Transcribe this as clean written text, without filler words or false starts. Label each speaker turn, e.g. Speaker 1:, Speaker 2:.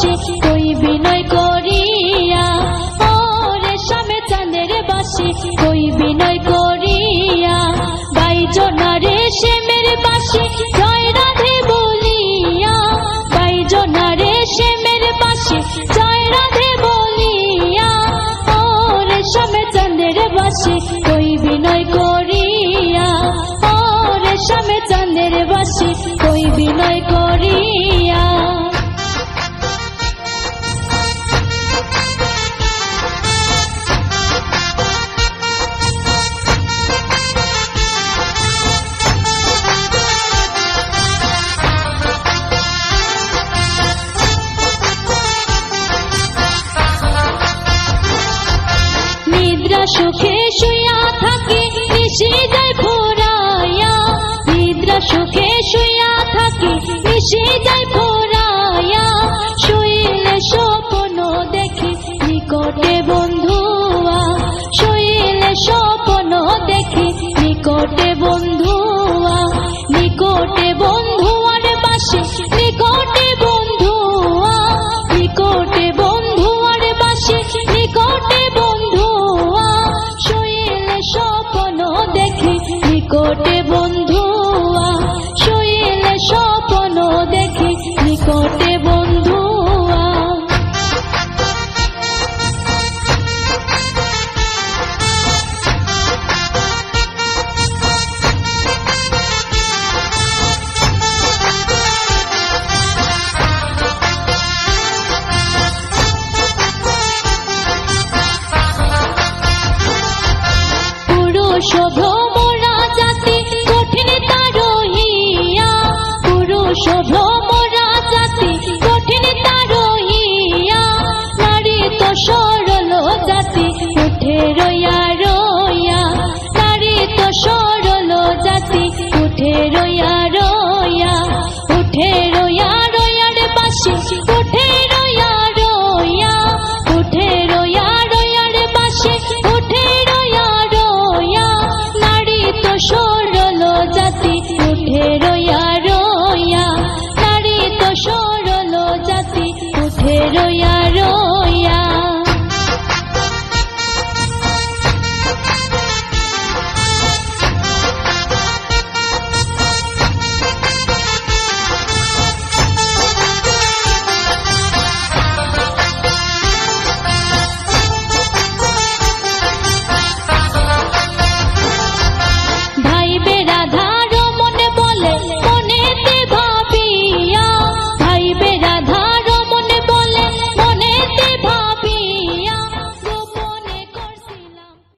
Speaker 1: বাসি কই বিনয় করিয়া, ও রেশমে চাঁদের বাসি কই বিনয় করিয়া, গাইজো না রেশমের বাসি জয় রাধে বলিয়া, গাইজো না রেশমের বাসি জয় রাধে বলিয়া, ও রেশমে চাঁদের বাসি কই বিনয় করিয়া, ও রেশমে চাঁদের বাসি কই বিনয় করিয়া। নিদ্রা সুখে শুইয়া থাকি নিশি যায় ফুরাইয়া, নিদ্রা সুখে শুইয়া থাকি নিশি যায় ফুরাইয়া, শুইলে স্বপ্ন দেখি নিকটে বন্ধুয়া, শুইলে স্বপ্ন দেখি নিকটে বন্ধুয়া, নিকটে বন্ধুয়ার বাসি নিকটে বন্ধুয়া, নিকটে বন্ধুয়ার বাসি নিকটে বন্ধুয়া, শুইলে স্বপ্ন দেখি নিকটে বন্ধুয়া, শুইলে স্বপ্ন দেখি নিকটে বন্ধুয়া। পুরুষ ভ্রমরা জাতি কঠিন তার হইয়া, পুরুষ